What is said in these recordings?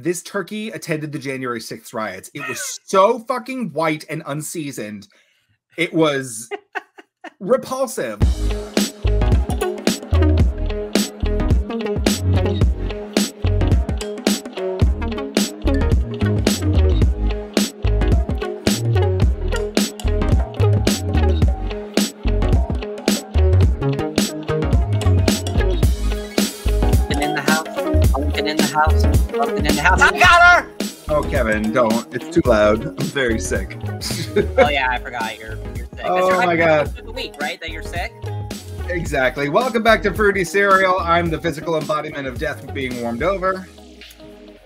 This turkey attended the January 6th riots. It was so fucking white and unseasoned. It was repulsive. Something in the house. I got her! Oh, Kevin, don't. It's too loud. I'm very sick. Oh, yeah, I forgot you're sick. Oh, my God. The week, right? That you're sick? Exactly. Welcome back to Fruity Cereal. I'm the physical embodiment of death being warmed over.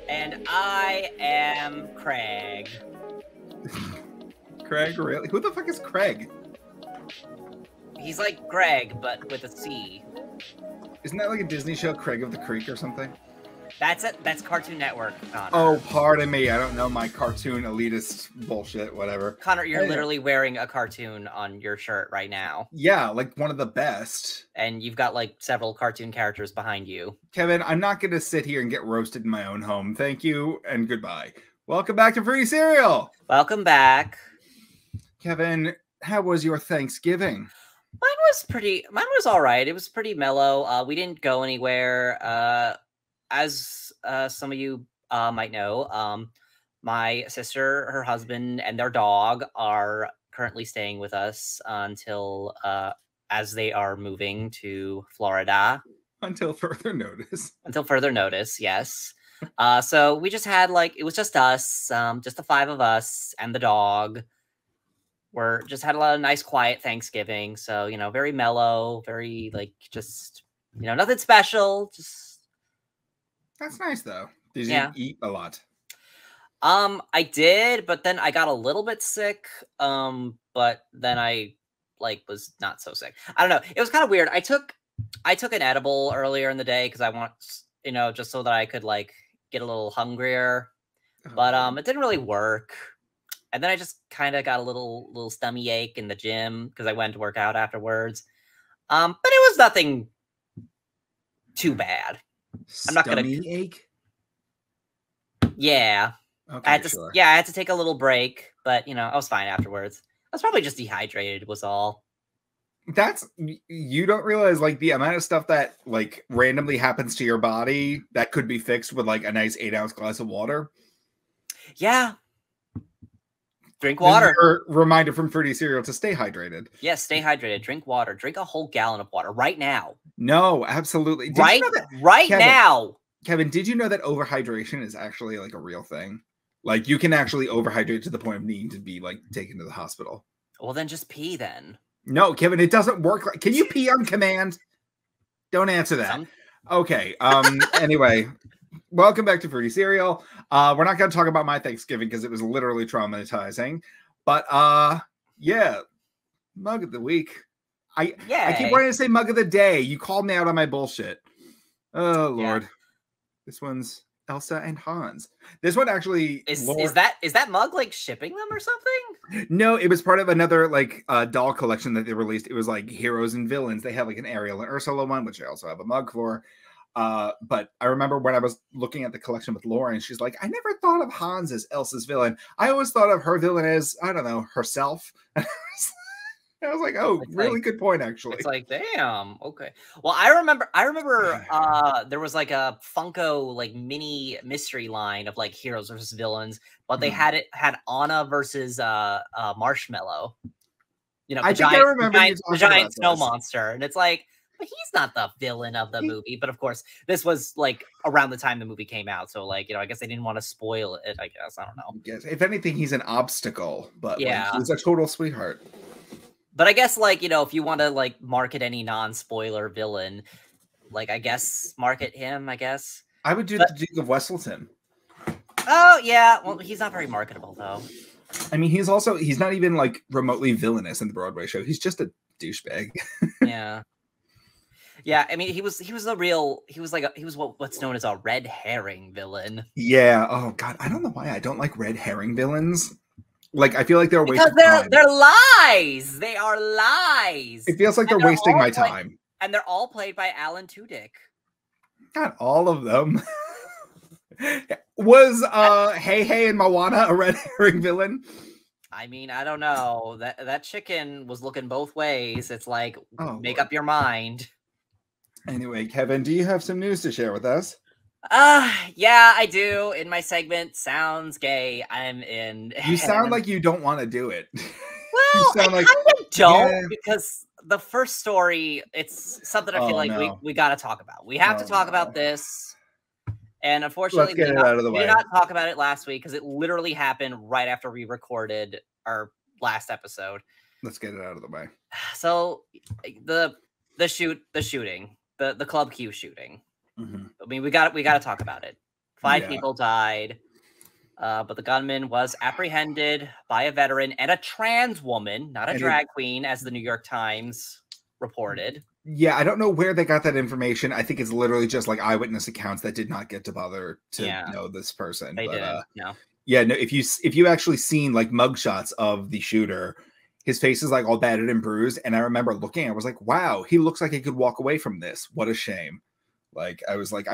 And I am Craig. Craig, really? Who the fuck is Craig? He's like Greg, but with a C. Isn't that like a Disney show, Craig of the Creek or something? That's it. That's Cartoon Network, Connor. Oh, pardon me. I don't know my cartoon elitist bullshit, whatever. Connor, you're literally wearing a cartoon on your shirt right now. Yeah, like one of the best. And you've got like several cartoon characters behind you. Kevin, I'm not going to sit here and get roasted in my own home. Thank you and goodbye. Welcome back to Fruity Cereal. Welcome back. Kevin, how was your Thanksgiving? Mine was all right. It was pretty mellow. We didn't go anywhere. As some of you might know, my sister, her husband, and their dog are currently staying with us until as they are moving to Florida. Until further notice. Until further notice, yes. So we just had it was just us, just the five of us and the dog. We're just had a lot of nice, quiet Thanksgiving. So, very mellow, very just, nothing special. Just. That's nice though. Did you eat a lot? I did, but then I got a little bit sick. But then I was not so sick. I don't know. It was kind of weird. I took an edible earlier in the day because I want, just so that I could get a little hungrier. But it didn't really work. And then I just kind of got a little stomach ache in the gym because I went to work out afterwards. But it was nothing too bad. I'm not gonna ache. Yeah. Okay, I had to take a little break, but I was fine afterwards. I was probably just dehydrated was all. You don't realize the amount of stuff that randomly happens to your body that could be fixed with a nice 8-ounce glass of water. Yeah. Drink water. Reminder from Fruity Cereal to stay hydrated. Yes, stay hydrated. Drink water. Drink a whole gallon of water right now. No, absolutely. Right now. Kevin, did you know that overhydration is actually a real thing? You can actually overhydrate to the point of needing to be taken to the hospital. Well, then just pee then. No, Kevin, it doesn't work. Can you pee on command? Don't answer that. Okay. Anyway. Welcome back to Fruity Cereal. We're not going to talk about my Thanksgiving because it was literally traumatizing. But yeah, mug of the week. I keep wanting to say mug of the day. You called me out on my bullshit. Oh Lord, this one's Elsa and Hans. This one actually is that mug shipping them or something? No, it was part of another doll collection that they released. It was heroes and villains. They have an Ariel and Ursula one, which I also have a mug for. But I remember when I was looking at the collection with Lauren, she's like, I never thought of Hans as Elsa's villain. I always thought of her villain as, I don't know, herself. I was like, oh, it's really good point, actually. It's damn, okay. Well, I remember there was a Funko mini mystery line of heroes versus villains, but they had Anna versus Marshmallow. I think I remember the giant snow monster, and it's but he's not the villain of the movie. But of course, this was around the time the movie came out. So I guess they didn't want to spoil it. I guess. I don't know. Yes. If anything, he's an obstacle, but he's a total sweetheart. But I guess if you want to market any non-spoiler villain, I guess market him, I guess. I would do the Duke of Westleton. Oh yeah. Well, he's not very marketable though. I mean, he's not even remotely villainous in the Broadway show. He's just a douchebag. Yeah. Yeah, I mean, he was what's known as a red herring villain. Yeah. Oh God, I don't know why I don't like red herring villains. I feel like they're because they're lies. They are lies. It feels like they're wasting my time. And they're all played by Alan Tudyk. Not all of them. Was Hey Hey and Moana a red herring villain? I mean, I don't know. That chicken was looking both ways. It's like, make Lord. up your mind. Anyway, Kevin, do you have some news to share with us? Yeah, I do. In my segment, Sounds Gay, I'm in. You sound like you don't want to do it. Well, I like, kind of don't, yeah. because the first story, it's something I feel like no. we got to talk about. We have to talk about this. And unfortunately, let's get it out of the way. We did not talk about it last week because it literally happened right after we recorded our last episode. Let's get it out of the way. So the shooting, the Club Q shooting. Mm-hmm. I mean, we got to talk about it. 5 people died, but the gunman was apprehended by a veteran and a trans woman, not a drag queen, as the New York Times reported. Yeah, I don't know where they got that information. I think it's literally just like eyewitness accounts that did not get to bother to know this person. They did. No. Yeah, no. If you actually seen like mugshots of the shooter, his face is like all battered and bruised. And I remember looking, I was like, wow, he looks like he could walk away from this. What a shame. Like, I was like,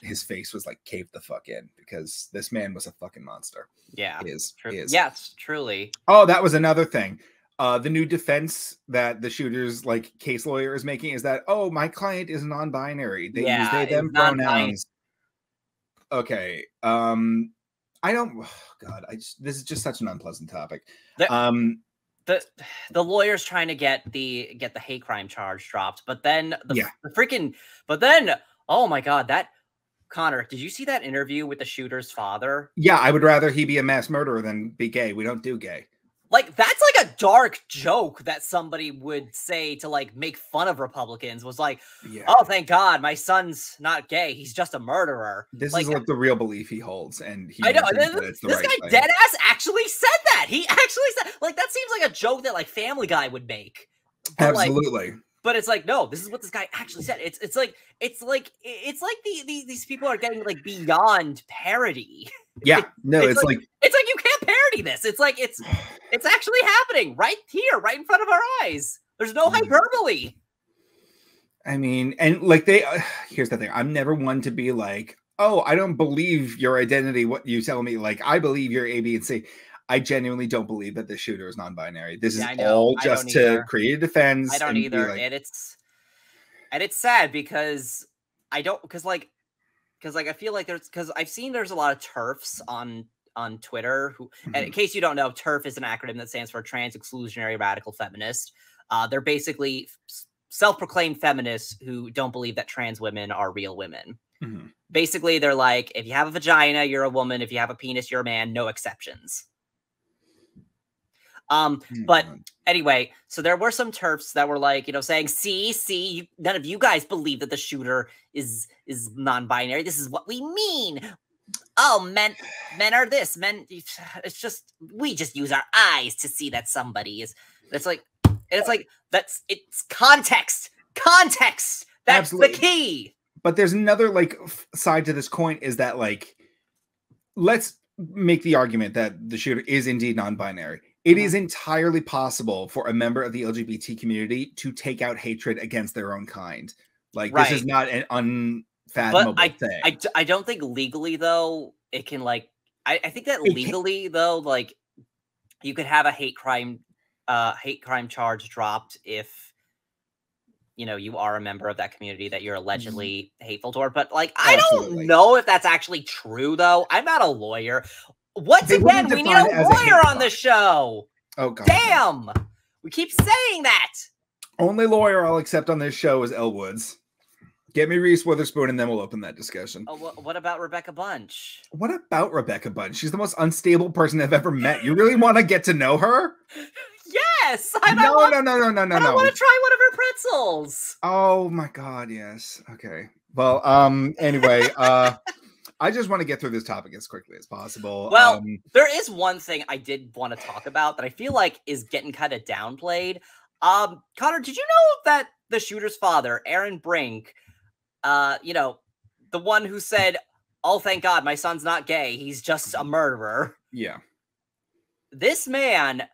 his face was like caved the fuck in, because this man was a fucking monster. Yeah. He is. Yes, truly. Oh, that was another thing. The new defense that the shooter's like case lawyer is making is that, oh, my client is non-binary. They use they them pronouns. Okay. I don't. Oh God, this is just such an unpleasant topic. The lawyer's trying to get the hate crime charge dropped, but then oh my God, that Conor, did you see that interview with the shooter's father? Yeah, I would rather he be a mass murderer than be gay. We don't do gay. Like, that's like a dark joke that somebody would say to like make fun of Republicans, was like, oh, thank God, my son's not gay. He's just a murderer. This is like the real belief he holds. And I know this guy dead ass actually said that. He actually said, like, that seems like a joke that like Family Guy would make. But, absolutely. But it's like, no, this is what this guy actually said. It's like these people are getting like beyond parody. Yeah, no, it's like you can't parody this. It's like it's actually happening right here, right in front of our eyes. There's no hyperbole. I mean, and like here's the thing. I'm never one to be like, oh, I don't believe your identity. What you tell me, like, I believe you're A, B, and C. I genuinely don't believe that the shooter is non-binary. This is all just to create a defense. I don't either, and it's sad because I feel like because I've seen there's a lot of TERFs on Twitter who, and in case you don't know, TERF is an acronym that stands for Trans Exclusionary Radical Feminist. They're basically self-proclaimed feminists who don't believe that trans women are real women. Mm-hmm. Basically, they're like, if you have a vagina, you're a woman. If you have a penis, you're a man. No exceptions. But anyway, so there were some TERFs that were like, saying, see, none of you guys believe that the shooter is non-binary. This is what we mean. Oh, men are this. Men, it's just, we just use our eyes to see that somebody is. It's context. Context. That's absolutely the key. But there's another like side to this coin, is that like, let's make the argument that the shooter is indeed non-binary. It is entirely possible for a member of the LGBT community to take out hatred against their own kind. Like, this is not an unfathomable thing. I don't think legally, though, it can, like... I think that legally, though, like, you could have a hate crime charge dropped if, you are a member of that community that you're allegedly hateful toward. But, like, I don't know if that's actually true, though. I'm not a lawyer. Once again, we need a lawyer on the show. Oh, God. Damn. We keep saying that. Only lawyer I'll accept on this show is Elle Woods. Get me Reese Witherspoon, and then we'll open that discussion. Oh, what about Rebecca Bunch? What about Rebecca Bunch? She's the most unstable person I've ever met. You really want to get to know her? Yes. No. I want to try one of her pretzels. Oh, my God, yes. Okay. Well, anyway, I just want to get through this topic as quickly as possible. Well, there is one thing I did want to talk about that I feel like is getting kind of downplayed. Conor, did you know that the shooter's father, Aaron Brink, the one who said, oh, thank God, my son's not gay, he's just a murderer. Yeah. This man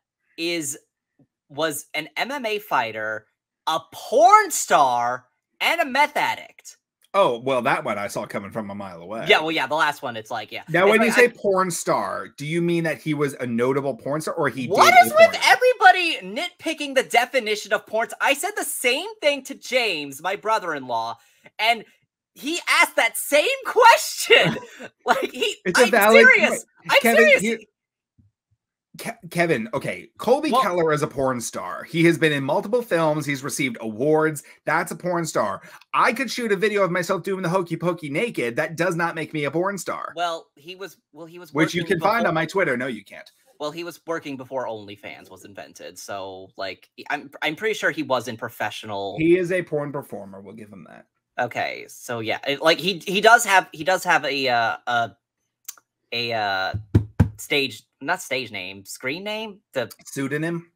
was an MMA fighter, a porn star, and a meth addict. Oh, well, that one I saw coming from a mile away. Yeah, well, yeah, the last one, it's like, yeah. Now, it's when like, you say porn star, do you mean that he was a notable porn star, or he what did is a with porn? everybody nitpicking the definition of porn? I said the same thing to James, my brother-in-law, and he asked that same question. Like, It's a I'm valid serious. point. I'm Kevin, serious. Kevin, okay, Colby Keller is a porn star. He has been in multiple films. He's received awards. That's a porn star. I could shoot a video of myself doing the hokey pokey naked. That does not make me a porn star. Well, he was which you can find on my Twitter. No, you can't. Well, he was working before OnlyFans was invented, so like I'm pretty sure he was in professional. He is a porn performer. We'll give him that. Okay, so yeah, like he does have a stage, not stage name, screen name, the pseudonym.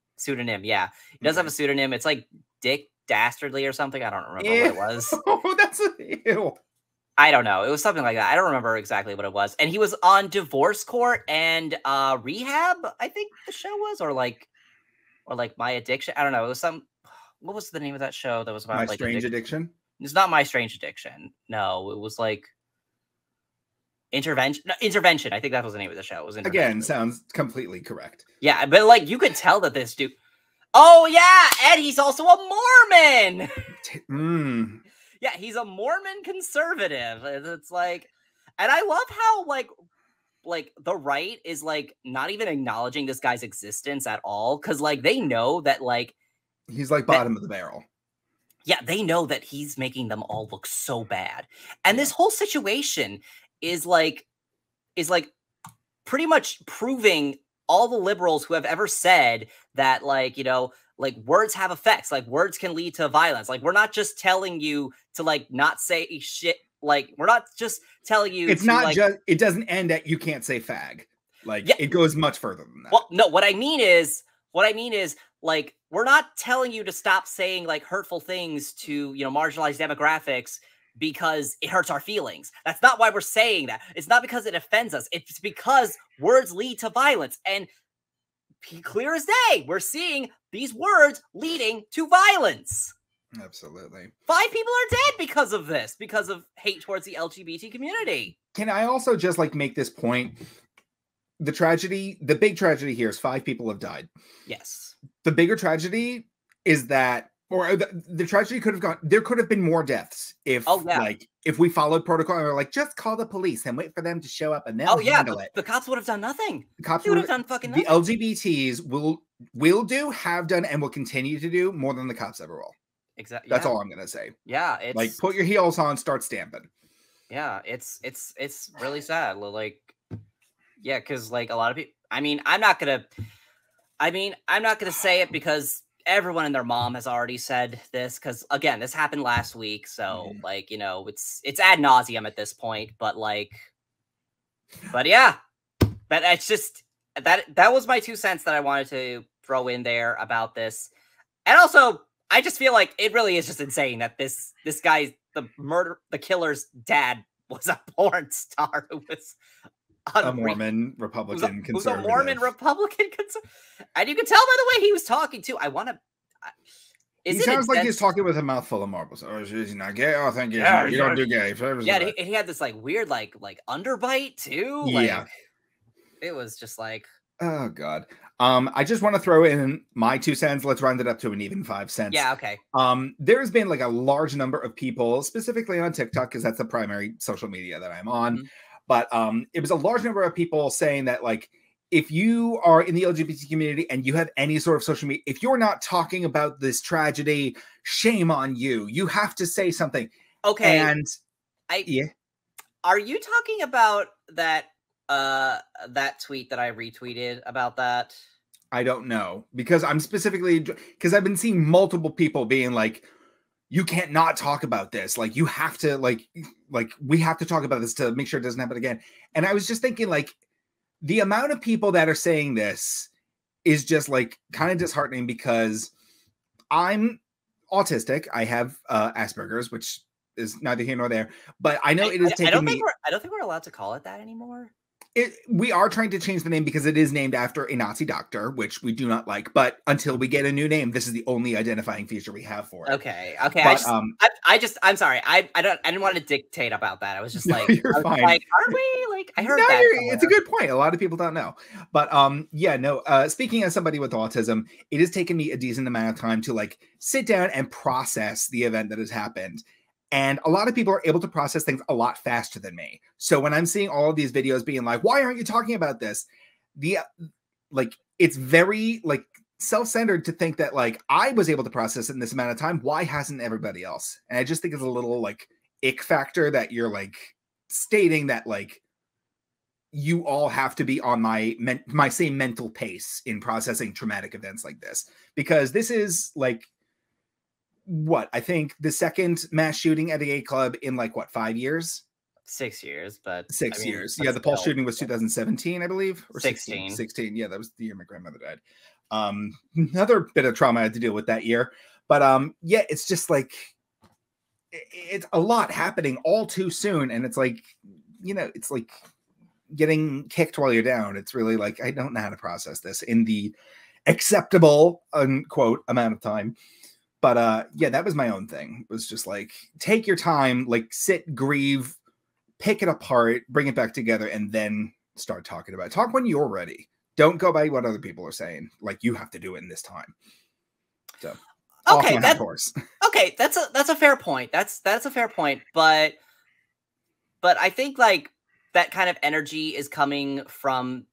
Yeah, he does have a pseudonym. It's like Dick Dastardly or something. I don't remember what it was. Oh, that's ew. I don't know. It was something like that. I don't remember exactly what it was. And he was on Divorce Court and Rehab, I think the show was, or like My Addiction. I don't know. It was some. What was the name of that show that was about My like Strange Addiction? It's not My Strange Addiction. No, it was like Intervention. No, Intervention. I think that was the name of the show. It was again sounds completely correct. Yeah, but like you could tell that this dude. Oh yeah, and he's also a Mormon. Yeah, he's a Mormon conservative. It's like, and I love how like the right is like not even acknowledging this guy's existence at all, because like they know that like he's like bottom of the barrel. Yeah, they know that he's making them all look so bad, and this whole situation is like pretty much proving all the liberals who have ever said that, like, you know, like words have effects, like words can lead to violence. Like, we're not just telling you to like not say shit. Like, we're not just telling you it's not like, just, it doesn't end at you can't say fag. Like, yeah, it goes much further than that. Well, no, what I mean is like, we're not telling you to stop saying like hurtful things to, you know, marginalized demographics because it hurts our feelings. That's not why we're saying that. It's not because it offends us. It's because words lead to violence. And clear as day, we're seeing these words leading to violence. Absolutely. 5 people are dead because of this, because of hate towards the LGBT community. Can I also just like make this point? The tragedy, the big tragedy here is 5 people have died. Yes. The bigger tragedy is that, or the tragedy could have gone, there could have been more deaths if like if we followed protocol and we're like, just call the police and wait for them to show up and they'll handle it. The cops would have done nothing. The cops would have done fucking nothing. The LGBTs will do, have done, and will continue to do more than the cops ever will. Exactly. That's all I'm gonna say. Yeah, it's like, put your heels on, start stamping. Yeah, it's really sad. Like, yeah, because like a lot of people. I mean, I'm not gonna say it because everyone and their mom has already said this. Because again, this happened last week, so like, you know, it's ad nauseum at this point. But like, but yeah, that's just that was my 2 cents that I wanted to throw in there about this, and also. I just feel like it really is just insane that this guy, the killer's dad, was a porn star who was a Mormon Republican conservative. Was a Mormon Republican conservative, and you can tell by the way he was talking too. He sounds like he's talking with a mouthful of marbles. Oh, he's not gay. Oh, thank you. Yeah, you don't do gay. Yeah, he had this like weird like underbite too. Like, yeah, it was just like. Oh God. I just want to throw in my 2 cents. Let's round it up to an even 5 cents. Yeah, okay. There's been like a large number of people, specifically on TikTok, because that's the primary social media that I'm on. But it was a large number of people saying that, like, if you are in the LGBT community and you have any sort of social media, if you're not talking about this tragedy, shame on you. You have to say something. Okay. And are you talking about that tweet that I retweeted about that? I don't know, because I'm specifically because I've been seeing multiple people being like, you can't not talk about this. Like, you have to like we have to talk about this to make sure it doesn't happen again. And I was just thinking, like, the amount of people that are saying this is just like kind of disheartening, because I'm autistic. I have Asperger's, which is neither here nor there, but I know it is taking I don't think we're allowed to call it that anymore. We are trying to change the name because it is named after a Nazi doctor, which we do not like. But until we get a new name, this is the only identifying feature we have for it. Okay. Okay. But, I'm sorry. I didn't want to dictate about that. I was just no, like, you're fine. Like, are we? Like, I heard no, that. It's a good point. A lot of people don't know. But yeah, no. Speaking as somebody with autism, it has taken me a decent amount of time to like sit down and process the event that has happened. And a lot of people are able to process things a lot faster than me. So when I'm seeing all of these videos being like, why aren't you talking about this? It's very like self-centered to think that like I was able to process it in this amount of time. Why hasn't everybody else? And I just think it's a little like ick factor that you're like stating that like you all have to be on my same mental pace in processing traumatic events like this. Because this is like, what I think the second mass shooting at a gay club in like 5 years? 6 years, but 6 years. Yeah, the Pulse shooting was 2017, I believe, or 16. 16. Yeah, that was the year my grandmother died. Another bit of trauma I had to deal with that year. But yeah, it's just like it's a lot happening all too soon, and it's like, you know, it's like getting kicked while you're down. It's really like I don't know how to process this in the acceptable unquote amount of time. But yeah, that was my own thing. It was just like, take your time, like sit, grieve, pick it apart, bring it back together, and then start talking about it. Talk when you're ready. Don't go by what other people are saying. Like, you have to do it in this time. So, okay, okay, that's a fair point. That's a fair point. But I think like that kind of energy is coming from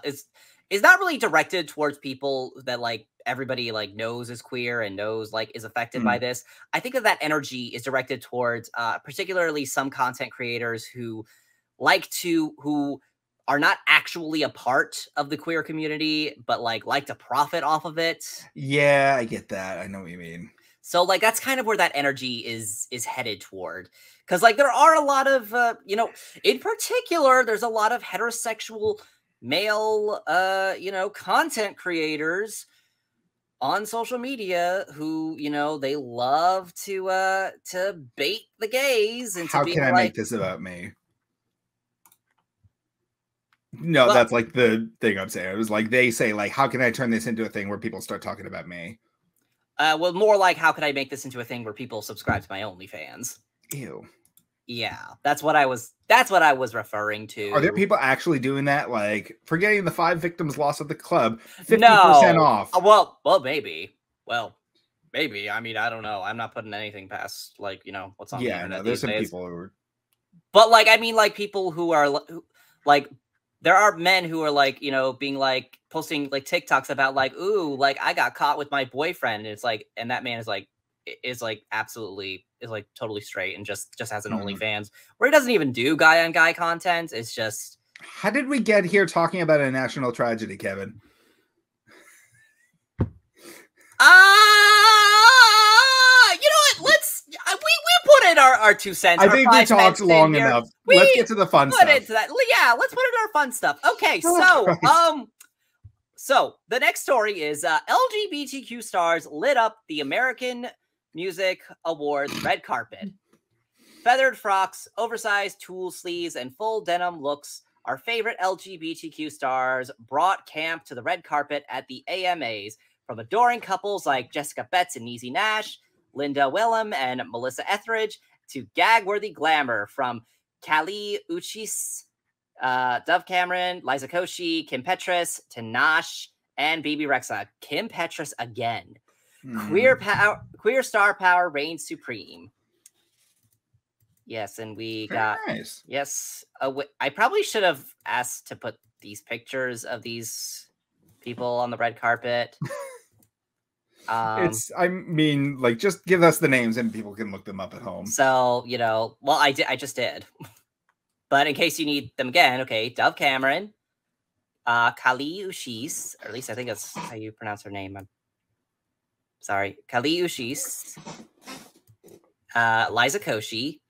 is not really directed towards people that like everybody like knows is queer and knows like is affected by this. I think that energy is directed towards particularly some content creators who who are not actually a part of the queer community, but like to profit off of it. Yeah, I get that. I know what you mean. So like that's kind of where that energy is headed toward. Because like there are a lot of you know, in particular, there's a lot of heterosexual male you know, content creators on social media who, you know, they love to bait the gays into how being can I like, make this about me? No, well, that's like the thing I'm saying. It was like they say, like, how can I turn this into a thing where people start talking about me? Well, more like, how could I make this into a thing where people subscribe to my OnlyFans? Ew. Yeah, that's what I was referring to. Are there people actually doing that? Like, forgetting the 5 victims lost at the club, 50% off. Well, maybe. Well, maybe. I mean, I don't know. I'm not putting anything past, like, you know, what's on the internet. There's some days. people who are. But like, I mean, like people who are like, there are men who are like, you know, being like posting like TikToks about like, ooh, like I got caught with my boyfriend. And it's like, and that man is like absolutely is like totally straight and just has an OnlyFans where he doesn't even do guy on guy content. It's just. How did we get here talking about a national tragedy, Kevin? You know what? We put in our 2 cents. I think we talked long enough. Let's get to the fun stuff. Into that. Yeah, let's put in our fun stuff. Okay, so so the next story is LGBTQ stars lit up the American Music Awards red carpet. Feathered frocks, oversized tulle sleeves, and full denim looks. Our favorite LGBTQ stars brought camp to the red carpet at the AMAs, from adoring couples like Jessica Betts and Niecy Nash, Linda Willem and Melissa Etheridge, to gag-worthy glamour from Kali Uchis, Dove Cameron, Liza Koshy, Kim Petras, Tinashe, and BB Rexa. Kim Petras again. Queer star power reigns supreme. Yes, and we got nice. Yes. I probably should have asked to put these pictures of these people on the red carpet. I mean, like, just give us the names and people can look them up at home. So, you know, well, I just did. But in case you need them again, okay, Dove Cameron, Kali Uchis, or at least I think that's how you pronounce her name. I'm sorry. Kali Uchis, Liza Koshy,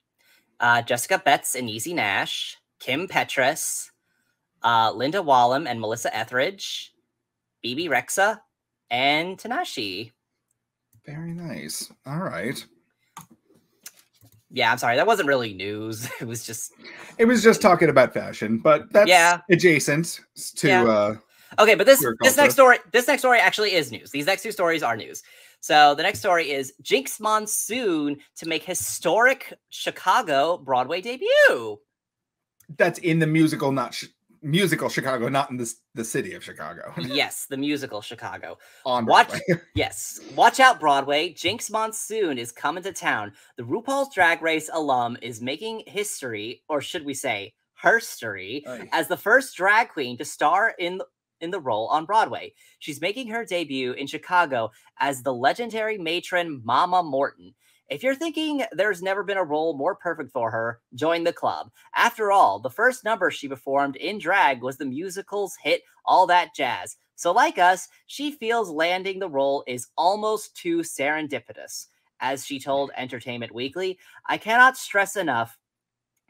Jessica Betts and Niecy Nash, Kim Petras, Linda Wallem and Melissa Etheridge, BB Rexa, and Tinashe. Very nice. All right. Yeah, I'm sorry. That wasn't really news. It was just talking about fashion, but that's adjacent to okay, but this next story actually is news. These next two stories are news. So the next story is Jinkx Monsoon to make historic Chicago Broadway debut. That's in the musical, musical Chicago, not in the city of Chicago. Yes, the musical Chicago. On Broadway. Watch out, Broadway. Jinkx Monsoon is coming to town. The RuPaul's Drag Race alum is making history, or should we say herstory, as the first drag queen to star in the role on Broadway. She's making her debut in Chicago as the legendary matron Mama Morton. If you're thinking there's never been a role more perfect for her, join the club. After all, the first number she performed in drag was the musical's hit All That Jazz. So like us, she feels landing the role is almost too serendipitous. As she told Entertainment Weekly, I cannot stress enough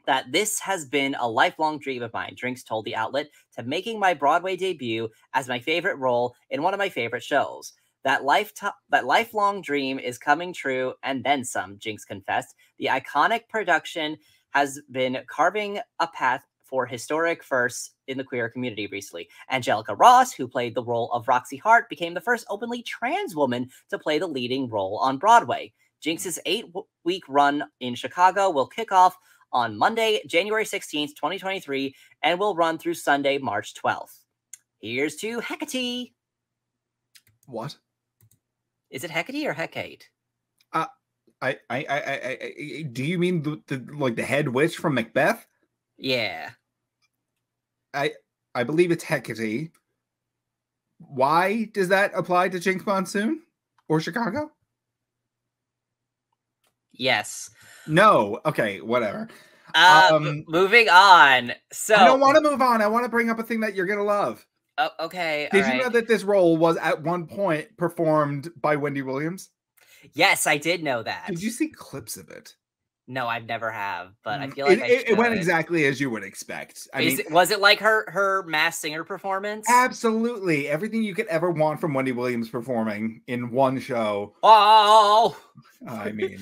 that this has been a lifelong dream of mine, Jinkx told the outlet, to making my Broadway debut as my favorite role in one of my favorite shows. That lifelong dream is coming true, and then some, Jinkx confessed. The iconic production has been carving a path for historic firsts in the queer community recently. Angelica Ross, who played the role of Roxy Hart, became the first openly trans woman to play the leading role on Broadway. Jinkx's 8-week run in Chicago will kick off on Monday, January 16th, 2023, and will run through Sunday, March 12th. Here's to Hecate. What? Is it Hecate or Hecate? Do you mean the head witch from Macbeth? Yeah. I believe it's Hecate. Why does that apply to Jinkx Monsoon or Chicago? Yes. No. Okay, whatever. Moving on. So I don't want to move on. I want to bring up a thing that you're gonna love. Oh, okay. Did you know that this role was at one point performed by Wendy Williams? Yes, I did know that. Did you see clips of it? No, I've never have, but I feel like it went exactly as you would expect. Was it like her Masked Singer performance? Absolutely. Everything you could ever want from Wendy Williams performing in one show. Oh! I mean...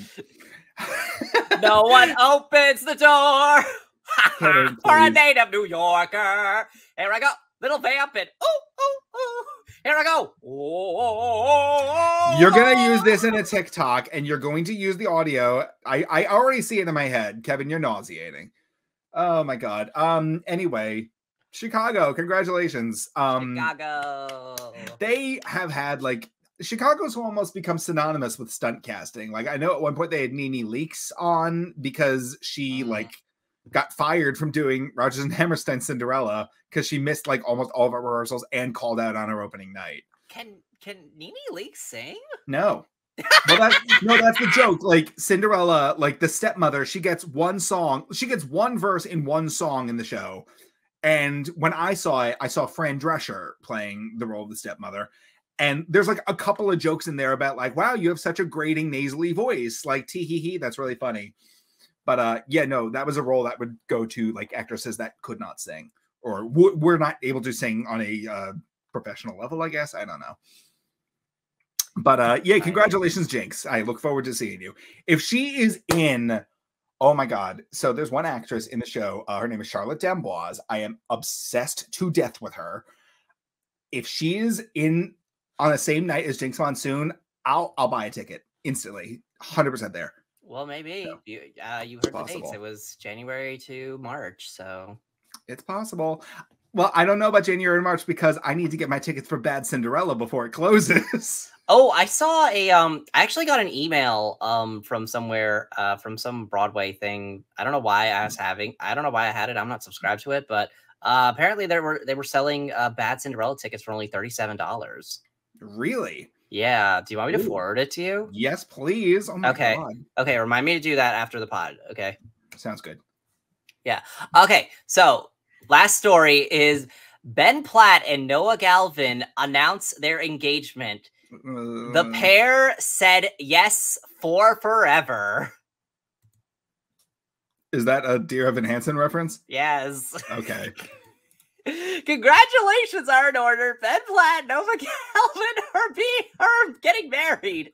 No one opens the door for a native New Yorker. Here I go. Little vamp and here I go. You're gonna use this in a TikTok, and you're going to use the audio. I already see it in my head, Kevin. You're nauseating. Oh my god. Anyway, Chicago, congratulations. Chicago. They have had Chicago's almost become synonymous with stunt casting. I know at one point they had Nene Leakes on because she got fired from doing Rodgers and Hammerstein Cinderella because she missed almost all of her rehearsals and called out on her opening night. Can Nene Leakes sing? No. Well, that's the joke. Cinderella, the stepmother, she gets one verse in one song in the show. And when I saw it, I saw Fran Drescher playing the role of the stepmother. And there's a couple of jokes in there about wow, you have such a grating nasally voice. Tee hee hee, that's really funny. But yeah, no, that was a role that would go to actresses that could not sing or were not able to sing on a professional level, I guess. I don't know. But yeah, congratulations, Jinkx. I look forward to seeing you. If she is in, oh my God. So there's one actress in the show. Her name is Charlotte D'Amboise. I am obsessed to death with her. If she is in on the same night as Jinkx Monsoon, I'll buy a ticket instantly. 100% there. Well, maybe. So, you heard the dates. It was January to March, so it's possible. Well, I don't know about January and March because I need to get my tickets for Bad Cinderella before it closes. Oh, I saw I actually got an email from somewhere from some Broadway thing. I don't know why I had it. I'm not subscribed to it, but apparently they were selling Bad Cinderella tickets for only $37. Really? Yeah. Do you want me to forward it to you? Yes, please. Oh my God. Okay. Remind me to do that after the pod. Okay. Sounds good. Yeah. Okay. So last story is Ben Platt and Noah Galvin announce their engagement. The pair said yes for forever. Is that a Dear Evan Hansen reference? Yes. Okay. Congratulations are in order. Ben Platt, Noah Galvin are getting married.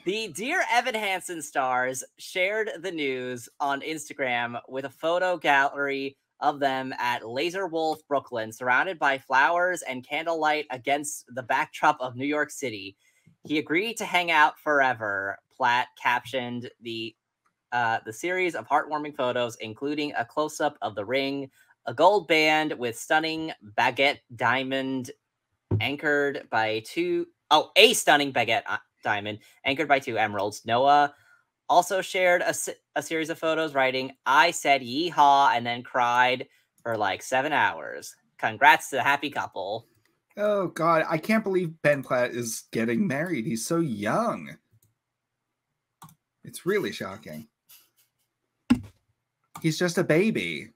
The Dear Evan Hansen stars shared the news on Instagram with a photo gallery of them at Laser Wolf, Brooklyn, surrounded by flowers and candlelight against the backdrop of New York City. He agreed to hang out forever, Platt captioned the series of heartwarming photos, including a close-up of the ring, a gold band with stunning baguette diamond anchored by a stunning baguette diamond anchored by 2 emeralds. Noah also shared a series of photos writing, "I said yeehaw and then cried for like 7 hours. Congrats to the happy couple." Oh God, I can't believe Ben Platt is getting married. He's so young. It's really shocking. He's just a baby.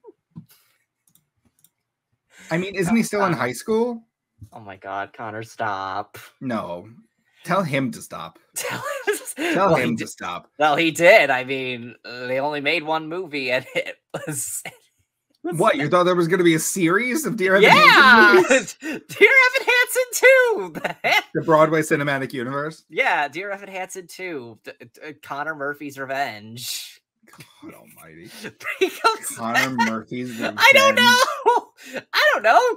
I mean, isn't he still in high school? Oh my God, Conor, stop. No. Tell him to stop. Tell him to stop. Well, he did. I mean, they only made one movie and it was... What, you thought there was going to be a series of Dear Evan Hansen movies? Dear Evan Hansen 2! The Broadway cinematic universe? Yeah, Dear Evan Hansen 2. Connor Murphy's Revenge. God almighty. Connor Murphy's Revenge. I don't know.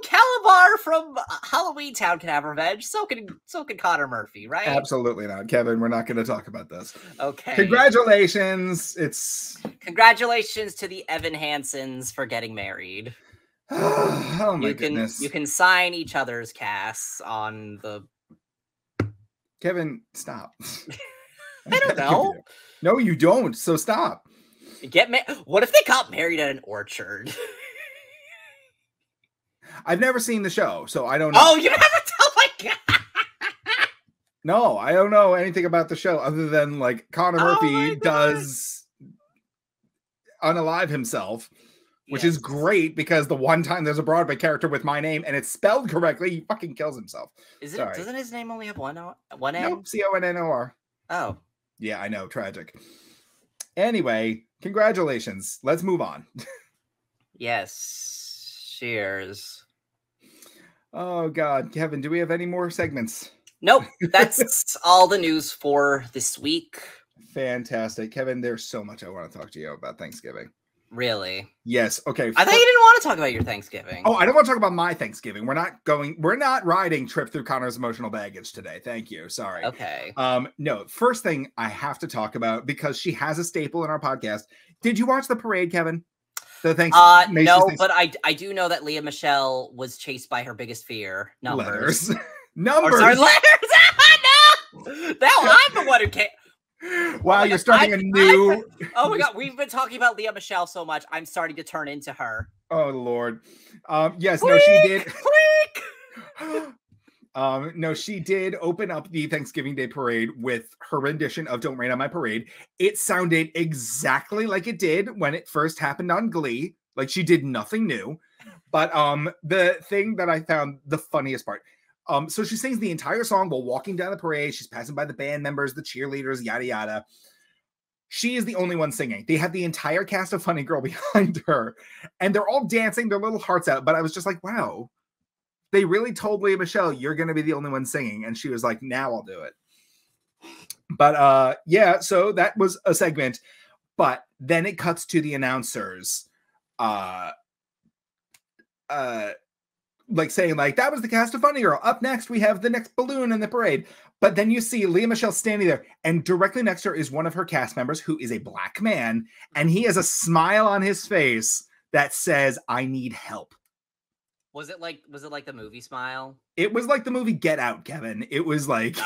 Calabar from Halloween Town can have revenge. So can Connor Murphy, right? Absolutely not. Kevin, we're not going to talk about this. Okay. Congratulations. Congratulations to the Evan Hansens for getting married. Oh my goodness. You can sign each other's casts on the... Kevin, stop. I don't know. No, you don't. So stop. What if they got married at an orchard? I've never seen the show, so I don't know. Oh, you haven't? Oh my God. No, I don't know anything about the show other than like Connor Murphy does unalive himself, which is great because the one time there's a Broadway character with my name and it's spelled correctly, he fucking kills himself. Doesn't his name only have one N? No, Connor. Oh. Yeah, I know. Tragic. Anyway, congratulations. Let's move on. Yes. Cheers. Oh, God. Kevin, do we have any more segments? Nope. That's all the news for this week. Fantastic. Kevin, there's so much I want to talk to you about Thanksgiving. Really? Yes. Okay. I thought you didn't want to talk about your Thanksgiving. Oh, I don't want to talk about my Thanksgiving. We're not riding trip through Connor's emotional baggage today. Thank you. Sorry. Okay. No, first thing I have to talk about, because she has a staple in our podcast. Did you watch the parade, Kevin? The no, but I do know that Leah Michelle was chased by her biggest fear. Numbers. Numbers. Or, sorry, letters. No! Now I'm the one who can't. Wow, you're starting a new... Oh my God, we've been talking about Leah Michelle so much. I'm starting to turn into her. Oh, Lord. Yes, Pleek, no, she did. Pleek. No, she did open up the Thanksgiving Day parade with her rendition of Don't Rain on My Parade. It sounded exactly like it did when it first happened on Glee. Like, she did nothing new. But the thing that I found the funniest part, so she sings the entire song while walking down the parade. She's passing by the band members, the cheerleaders, yada, yada. She is the only one singing. They had the entire cast of Funny Girl behind her, and they're all dancing their little hearts out. But I was just like, wow, they really told Leah Michelle, you're going to be the only one singing. And she was like, now I'll do it. But yeah, so that was a segment. But then it cuts to the announcers. Like saying like, that was the cast of Funny Girl. Up next, we have the next balloon in the parade. But then you see Leah Michelle standing there, and directly next to her is one of her cast members who is a black man. And he has a smile on his face that says, I need help. Was it like the movie Smile? It was like the movie Get Out, Kevin. It was like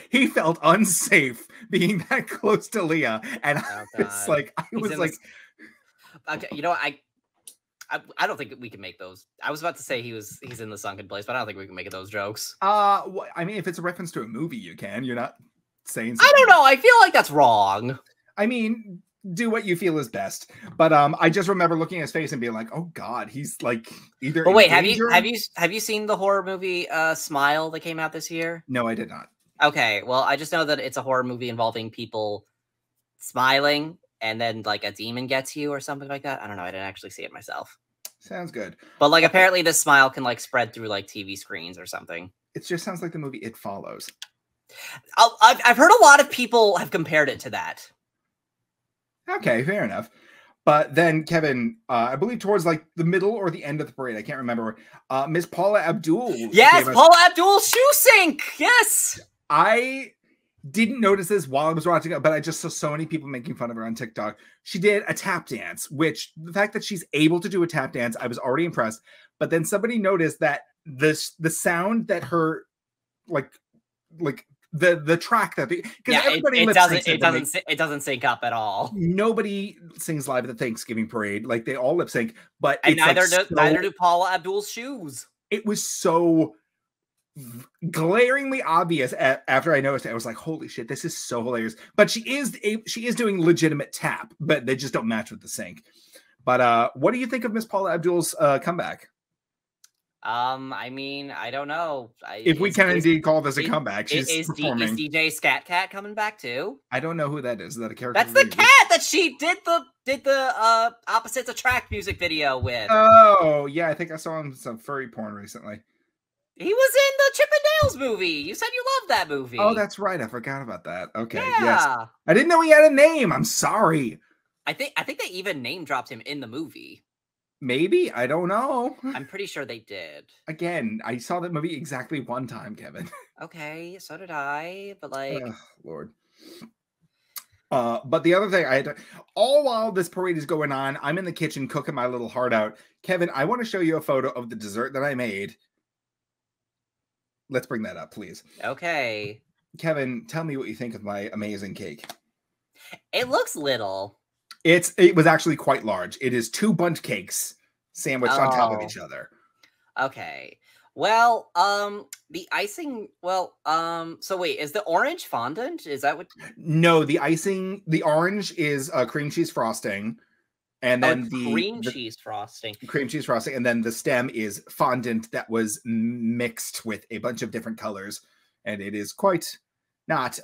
he felt unsafe being that close to Leah. And okay, you know what? I don't think we can make those. I was about to say he's in the sunken place, but I don't think we can make those jokes. I mean, if it's a reference to a movie, you can. You're not saying something. I don't know. I feel like that's wrong. I mean, do what you feel is best. But I just remember looking at his face and being like, oh God, he's like either. But wait, have you seen the horror movie Smile that came out this year? No, I did not. Okay, well, I just know that it's a horror movie involving people smiling, and then like a demon gets you or something like that. I don't know. I didn't actually see it myself. Sounds good. But like apparently this smile can like spread through like TV screens or something. It just sounds like the movie It Follows. I've heard a lot of people have compared it to that. Okay, fair enough. But then, Kevin, I believe towards like the middle or the end of the parade, I can't remember. Miss Paula Abdul. Yes, Paula Abdul's shoe sync. Yes. I didn't notice this while I was watching it, but I just saw so many people making fun of her on TikTok. She did a tap dance, which the fact that she's able to do a tap dance, I was already impressed. But then somebody noticed that the sound that her like the track that everybody it doesn't sync up at all. Nobody sings live at the Thanksgiving parade, like they all lip sync, but and neither do Paula Abdul's shoes. It was so glaringly obvious after I noticed it. I was like, holy shit, this is so hilarious. But she is doing legitimate tap, but they just don't match with the sync. But what do you think of Miss Paula Abdul's comeback? I mean, I don't know. If we can indeed call this a comeback, she's performing. Is DJ Scat Cat coming back too? I don't know who that is. Is that a character? That's the cat that she did the Opposites Attract music video with. Oh yeah, I think I saw him in some furry porn recently. He was in the Chip and Dale's movie. You said you loved that movie. Oh, that's right. I forgot about that. Okay. Yeah. Yes. I didn't know he had a name. I'm sorry. I think they even name dropped him in the movie. Maybe. I don't know. I'm pretty sure they did. Again, I saw that movie exactly one time, Kevin. Okay, so did I. But like, Lord. But the other thing all while this parade is going on, I'm in the kitchen cooking my little heart out. Kevin, I want to show you a photo of the dessert that I made. Let's bring that up, please. Okay. Kevin, tell me what you think of my amazing cake. It looks little. It was actually quite large. It is 2 bundt cakes sandwiched on top of each other. Okay. Well, the icing, so wait, is the orange fondant? Is that what? No, the orange is cream cheese frosting. And then cream cheese frosting. Cream cheese frosting. And then the stem is fondant that was mixed with a bunch of different colors. And it is quite not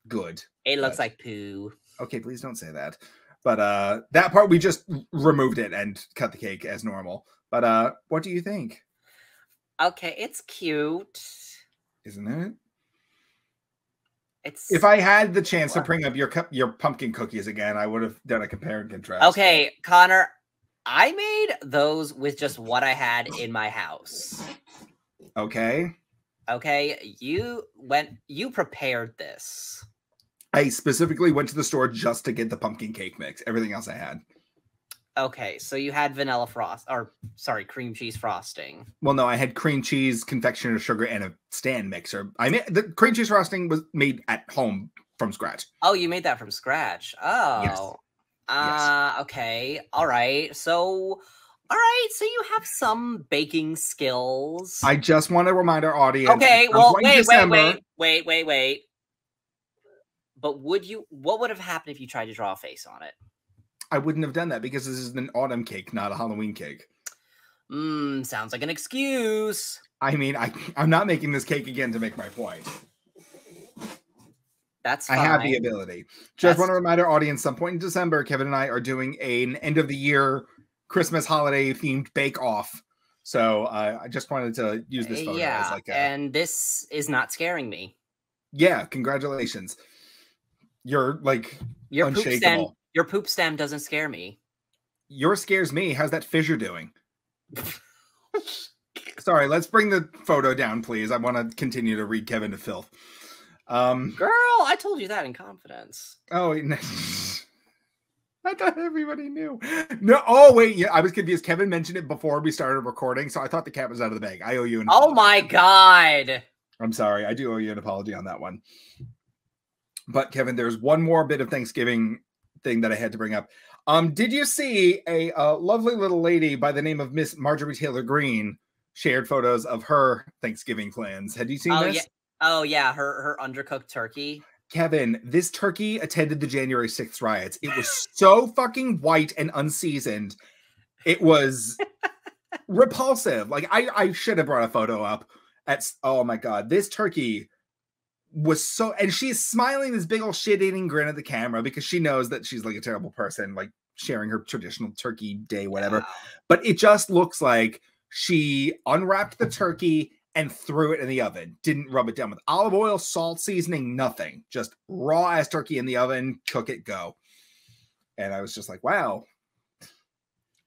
good. It looks like poo. Okay, please don't say that. But that part, we just removed it and cut the cake as normal. But what do you think? Okay, it's cute. Isn't it? It's. If I had the chance to bring up your pumpkin cookies again, I would have done a compare and contrast. Okay, Connor, I made those with just what I had in my house. Okay. Okay, you prepared this. I specifically went to the store just to get the pumpkin cake mix. Everything else I had. Okay, so you had cream cheese frosting. Well, no, I had cream cheese, confectioner sugar, and a stand mixer. The cream cheese frosting was made at home from scratch. Oh, you made that from scratch. Oh. Yes. Yes. Okay. All right. So you have some baking skills. I just want to remind our audience. Okay, well, wait. But what would have happened if you tried to draw a face on it? I wouldn't have done that because this is an autumn cake, not a Halloween cake. Sounds like an excuse. I mean, I'm not making this cake again to make my point. That's fine. I have the ability. Just want to remind our audience, some point in December, Kevin and I are doing an end of the year Christmas holiday themed bake off. So I just wanted to use this photo as like and this is not scaring me. Yeah, congratulations. You're like unshakable. Your poop stem doesn't scare me. Yours scares me. How's that fissure doing? Sorry, let's bring the photo down, please. I want to continue to read Kevin to filth. Girl, I told you that in confidence. Oh, I thought everybody knew. No, oh wait, yeah, I was confused. Kevin mentioned it before we started recording, so I thought the cat was out of the bag. I owe you an apology. Oh my god. I'm sorry. I do owe you an apology on that one. But Kevin, there's one more bit of Thanksgiving thing that I had to bring up. Did you see a lovely little lady by the name of Miss Marjorie Taylor Greene shared photos of her Thanksgiving plans? Had you seen this? Yeah. Oh yeah, her undercooked turkey. Kevin, this turkey attended the January 6th riots. It was so fucking white and unseasoned. It was repulsive. Like I should have brought a photo up. Oh my god, this turkey was so, and she's smiling this big old shit-eating grin at the camera because she knows that she's like a terrible person, like sharing her traditional turkey day, whatever. Wow. But it just looks like she unwrapped the turkey and threw it in the oven. Didn't rub it down with olive oil, salt, seasoning, nothing. Just raw ass turkey in the oven, cook it, go. And I was just like, wow.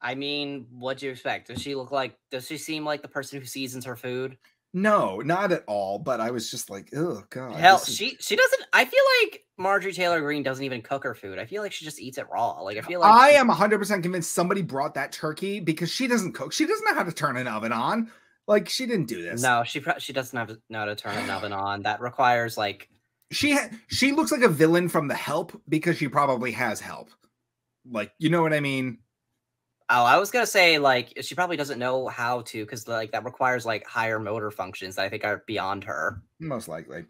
I mean, what'd you expect? Does she seem like the person who seasons her food? No, not at all. But I was just like, oh god. Hell, she doesn't. I feel like Marjorie Taylor Greene doesn't even cook her food. I feel like she just eats it raw. Like I feel like I am 100% convinced somebody brought that turkey because she doesn't cook. She doesn't know how to turn an oven on. Like she didn't do this. No, she doesn't know how to turn an oven on. That requires like she looks like a villain from The Help because she probably has help. Like, you know what I mean? Oh, I was gonna say like she probably doesn't know how to because like that requires like higher motor functions that I think are beyond her. Most likely.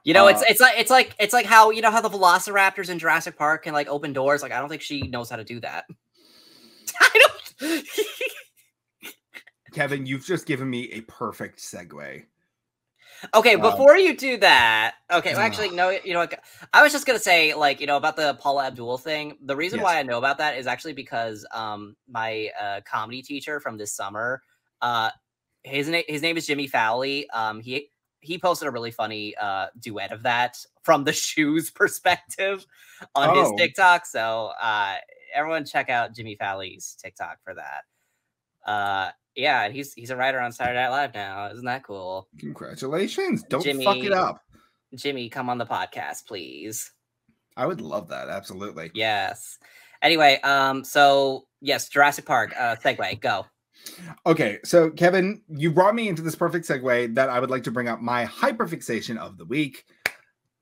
You know, it's like how you know how the velociraptors in Jurassic Park can like open doors. Like I don't think she knows how to do that. I don't. Kevin, you've just given me a perfect segue. Okay, before you do that, okay, well, actually, no, you know, I was just gonna say, like, you know, about the Paula Abdul thing. The reason why I know about that is actually because my comedy teacher from this summer, his name is Jimmy Fowley. He posted a really funny duet of that from the shoes perspective on his TikTok. So everyone check out Jimmy Fowley's TikTok for that. Yeah, and he's a writer on Saturday Night Live now. Isn't that cool? Congratulations. Don't fuck it up. Jimmy, come on the podcast, please. I would love that. Absolutely. Yes. Anyway, so yes, Jurassic Park, segue, go. Okay, so Kevin, you brought me into this perfect segue that I would like to bring up my hyperfixation of the week.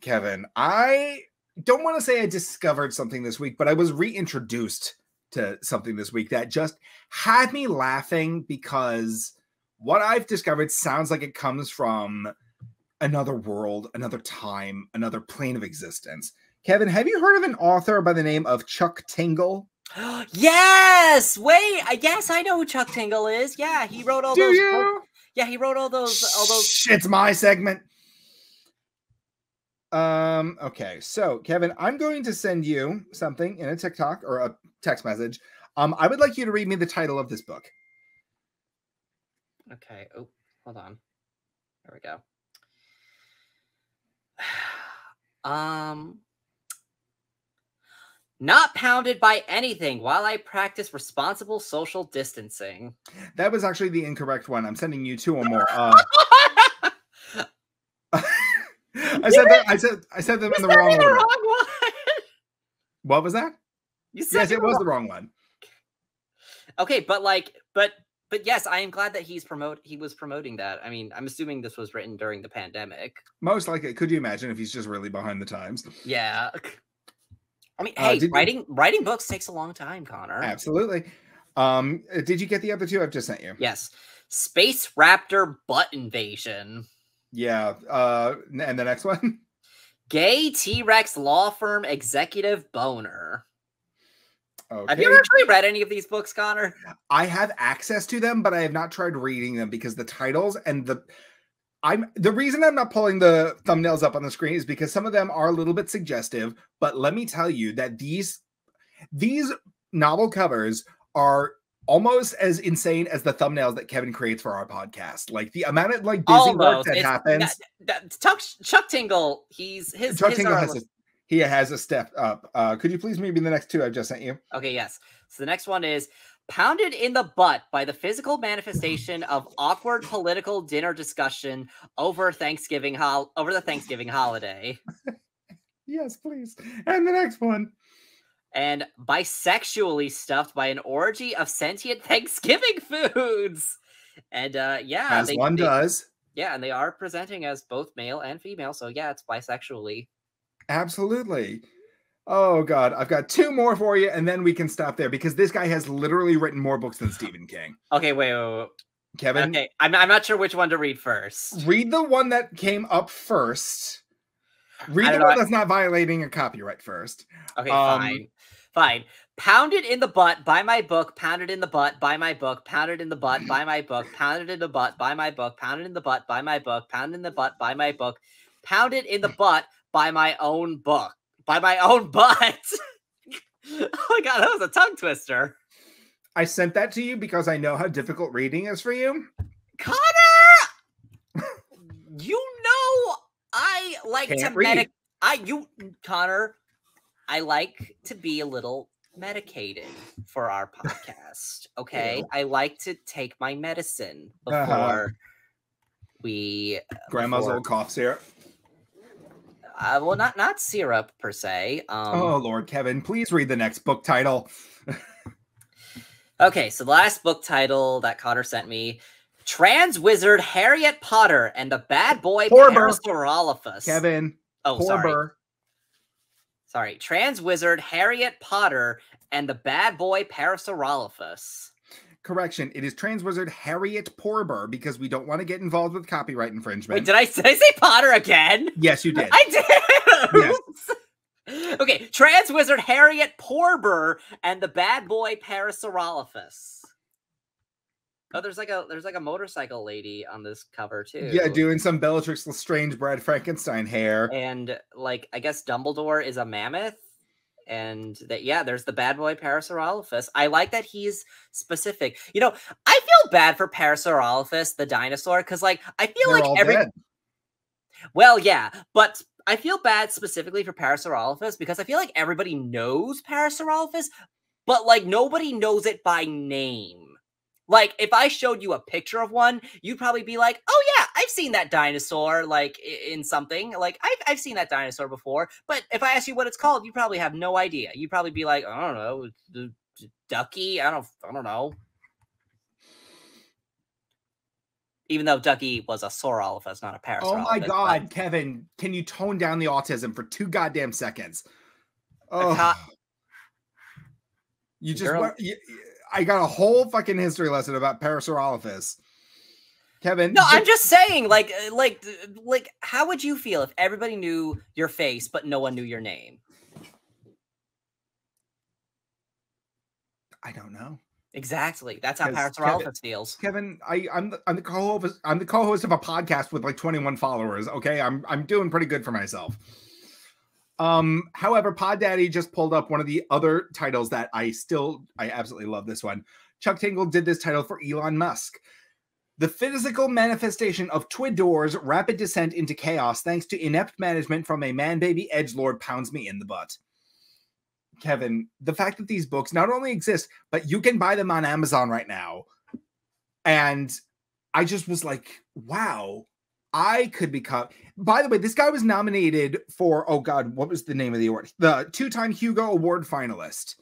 Kevin, I don't want to say I discovered something this week, but I was reintroduced to something this week that just had me laughing because what I've discovered sounds like it comes from another world, another time, another plane of existence. Kevin, have you heard of an author by the name of Chuck Tingle? Yes! Wait, yes, I know who Chuck Tingle is. Yeah, he wrote all those books. Yeah, he wrote all those It's my segment. Okay, so Kevin, I'm going to send you something in a TikTok or a text message. I would like you to read me the title of this book. Okay. Oh, hold on. There we go. Not pounded by anything while I practice responsible social distancing. That was actually the incorrect one. I'm sending you two or more. I said them in the wrong order. One. What was that? Yes, it was the wrong one. Okay, but yes, I am glad that he was promoting that. I mean, I'm assuming this was written during the pandemic. Most likely. Could you imagine if he's just really behind the times? Yeah. I mean, hey, writing books takes a long time, Connor. Absolutely. Did you get the other two I've just sent you? Yes. Space Raptor Butt Invasion. Yeah. And the next one? Gay T-Rex Law Firm Executive Boner. Okay. Have you ever actually read any of these books, Connor? I have access to them, but I have not tried reading them because the titles and the reason I'm not pulling the thumbnails up on the screen is because some of them are a little bit suggestive, but let me tell you that these novel covers are almost as insane as the thumbnails that Kevin creates for our podcast. Like the amount of like busy work that happens. Chuck Tingle, he has a step up. Could you please maybe the next two I've just sent you? Okay, yes. So the next one is pounded in the butt by the physical manifestation of awkward political dinner discussion over the Thanksgiving holiday. Yes, please. And the next one. And bisexually stuffed by an orgy of sentient Thanksgiving foods. And yeah. As one does. Yeah, and they are presenting as both male and female. So yeah, it's bisexually. Absolutely. Oh God, I've got two more for you, and then we can stop there because this guy has literally written more books than Stephen King. Okay, wait. Kevin? Okay, I'm not sure which one to read first. Read the one that came up first. Read the one that's not violating a copyright first. Okay, fine. Pounded in the butt, buy my book, pounded in the butt, buy my book, pounded in the butt, buy my book, pounded in the butt, buy my book, pounded in the butt, buy my book, pounded in the butt, buy my book, pounded in the butt, buy my own book. By my own butt. Oh my God, that was a tongue twister. I sent that to you because I know how difficult reading is for you. Conor! I like Can't to read. Connor, I like to be a little medicated for our podcast. Okay. Ew. I like to take my medicine before we Grandma's old cough syrup. Well, not syrup per se. Oh Lord, Kevin, please read the next book title. Okay, so the last book title that Connor sent me, Trans Wizard Harriet Potter and the Bad Boy Parasaurolophus. Kevin. Oh, sorry. Trans Wizard Harriet Potter and the Bad Boy Parasaurolophus. Correction, it is Trans Wizard Harriet Porber because we don't want to get involved with copyright infringement. Wait, did I say Potter again? Yes, you did. I did. Yes. Okay, Trans Wizard Harriet Porber and the Bad Boy Parasaurolophus. Oh, there's like a motorcycle lady on this cover too. Yeah, doing some Bellatrix Lestrange Brad Frankenstein hair. And like I guess Dumbledore is a mammoth. And there's the Bad Boy Parasaurolophus. I like that he's specific. You know, I feel bad for Parasaurolophus, the dinosaur, because like I feel They're like all dead. Well, yeah, but I feel bad specifically for Parasaurolophus because I feel like everybody knows Parasaurolophus, but like nobody knows it by name. Like, if I showed you a picture of one, you'd probably be like, oh, yeah, I've seen that dinosaur, like, in something. Like, I've seen that dinosaur before. But if I ask you what it's called, you probably have no idea. You'd probably be like, I don't know, Ducky? I don't know. Even though Ducky was a Saurolophus, not a Parasaurolophus. Oh, my God, Kevin, can you tone down the autism for 2 goddamn seconds? Oh. You just... I got a whole fucking history lesson about Parasaurolophus. Kevin. No, I'm just saying, like, how would you feel if everybody knew your face, but no one knew your name? I don't know. Exactly. That's how Parasaurolophus feels. Kevin, I'm the co-host. I'm the co-host of a podcast with like 21 followers. Okay, I'm doing pretty good for myself. However, Pod Daddy just pulled up one of the other titles that I absolutely love this one. Chuck Tingle did this title for Elon Musk. The physical manifestation of Twidor's rapid descent into chaos thanks to inept management from a man-baby edgelord pounds me in the butt. Kevin, the fact that these books not only exist, but you can buy them on Amazon right now. And I just was like, wow. I could become... By the way, this guy was nominated for... Oh, God, what was the name of the award? The 2-time Hugo Award finalist.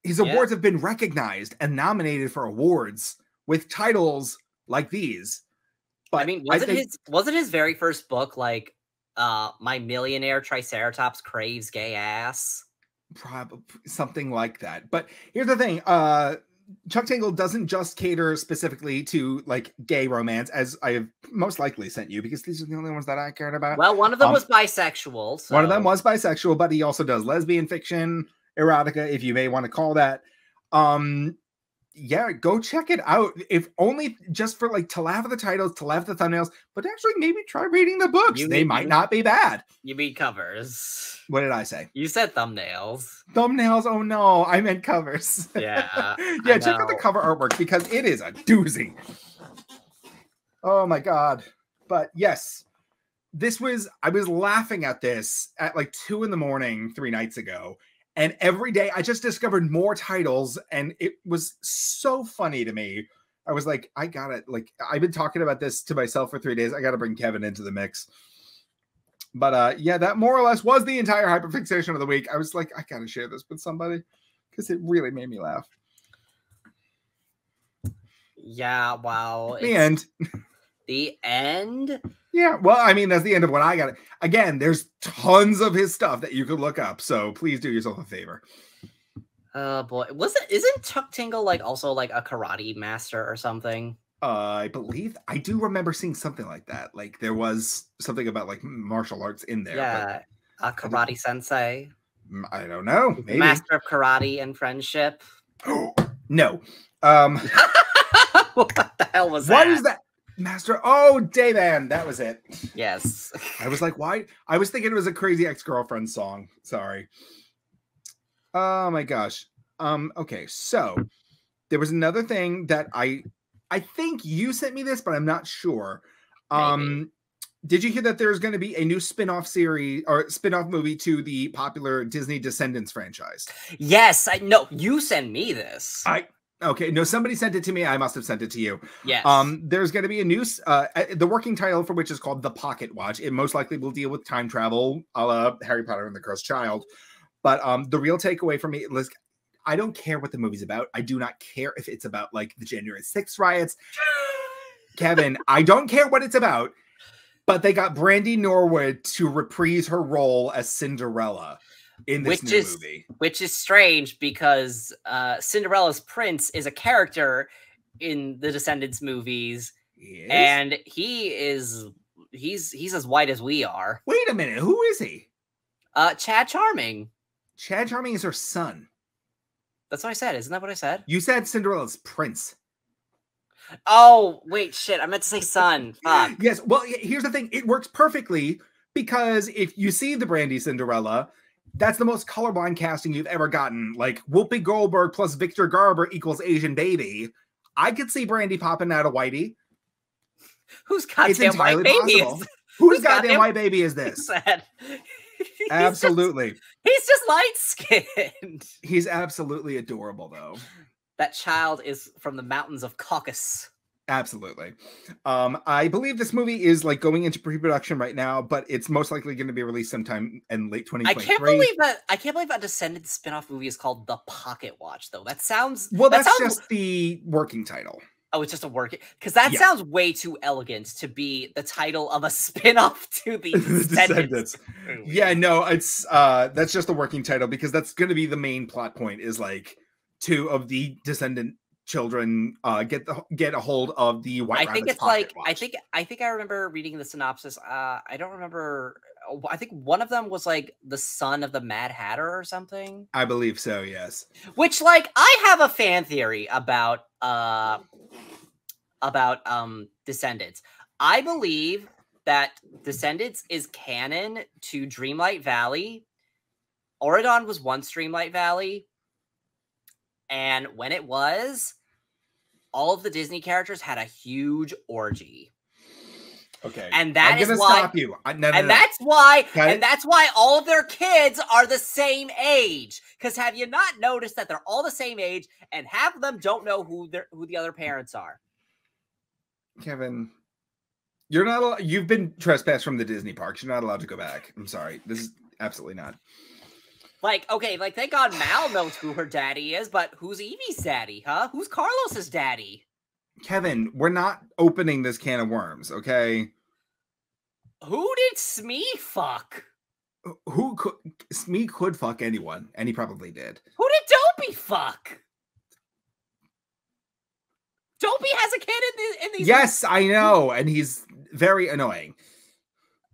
His awards have been recognized and nominated for awards with titles like these. But I mean, wasn't his very first book like My Millionaire Triceratops Craves Gay Ass? Probably something like that. But here's the thing. Chuck Tingle doesn't just cater specifically to like gay romance, as I have most likely sent you, because these are the only ones that I cared about. Well, one of them was bisexual. So. One of them was bisexual, but he also does lesbian fiction, erotica, if you may want to call that. Yeah, go check it out. If only just for like to laugh at the titles, to laugh at the thumbnails, but actually maybe try reading the books. They might not be bad. You mean covers. What did I say? You said thumbnails. Thumbnails? Oh no, I meant covers. Yeah. Yeah, check out the cover artwork because it is a doozy. Oh my God. But yes, I was laughing at this at like 2 a.m. 3 nights ago. And every day I just discovered more titles and it was so funny to me. I was like, I gotta, like, I've been talking about this to myself for 3 days. I gotta bring Kevin into the mix. But yeah, that more or less was the entire hyperfixation of the week. I was like, I gotta share this with somebody because it really made me laugh. Yeah, wow. The end. The end? Yeah, well, I mean, that's the end of what I got. Again, there's tons of his stuff that you could look up, so please do yourself a favor. Oh boy, isn't Chuck Tingle like also like a karate master or something? I believe I do remember seeing something like that. Like there was something about like martial arts in there. Yeah, a karate sensei. I don't know. Maybe. Master of karate and friendship. No. What the hell was that? What is that? Master. Oh, Dayman. That was it. Yes. I was like, why? I was thinking it was a Crazy Ex-Girlfriend song. Sorry. Oh my gosh. Okay, so there was another thing that I think you sent me this, but I'm not sure. Maybe. Did you hear that there's going to be a new spin-off series or spin-off movie to the popular Disney Descendants franchise? Yes, I know. You send me this. Okay, no, somebody sent it to me. I must have sent it to you. Yes. There's going to be a new, the working title for which is called The Pocket Watch. It most likely will deal with time travel, a la Harry Potter and the Cursed Child. But the real takeaway for me, Liz, I don't care what the movie's about. I do not care if it's about like the January 6th riots. Kevin, I don't care what it's about. But they got Brandy Norwood to reprise her role as Cinderella in this new movie. Which is strange because Cinderella's prince is a character in the Descendants movies. And he's as white as we are. Wait a minute, who is he? Chad Charming. Chad Charming is her son. That's what I said. Isn't that what I said? You said Cinderella's prince. Oh, wait, shit. I meant to say son. Fuck. Yes. Well, here's the thing. It works perfectly because if you see the Brandy Cinderella, that's the most colorblind casting you've ever gotten. Like Whoopi Goldberg plus Victor Garber equals Asian baby. I could see Brandy popping out of Whitey. Whose goddamn white baby is this? Whose goddamn white baby is this? Absolutely. He's just light-skinned. He's absolutely adorable, though. That child is from the mountains of Caucasus. Absolutely. I believe this movie is like going into pre-production right now, but it's most likely going to be released sometime in late 2023. I can't believe that Descendants spin-off movie is called The Pocket Watch, though. That sounds... Well, that's just the working title. Oh, it's just a working... Because that sounds way too elegant to be the title of a spin-off to the Descendants. Yeah, no, it's that's just the working title because that's going to be the main plot point is like two of the descendant children get a hold of the White Rabbit's pocket watch. I think I remember reading the synopsis. I don't remember. I think one of them was like the son of the Mad Hatter or something. I believe so. Yes. Which, like, I have a fan theory about Descendants. I believe that Descendants is canon to Dreamlight Valley. Auradon was once Dreamlight Valley. And when it was, all of the Disney characters had a huge orgy. Okay. And that is why. Stop you. That's why all of their kids are the same age. Because have you not noticed that they're all the same age and half of them don't know who the other parents are? Kevin, you're not. You've been trespassed from the Disney parks. You're not allowed to go back. I'm sorry. This is absolutely not. Like, okay, like, thank God Mal knows who her daddy is, but who's Evie's daddy, huh? Who's Carlos's daddy? Kevin, we're not opening this can of worms, okay? Who did Smee fuck? Smee could fuck anyone, and he probably did. Who did Dopey fuck? Dopey has a kid in these. Yes, I know, and he's very annoying.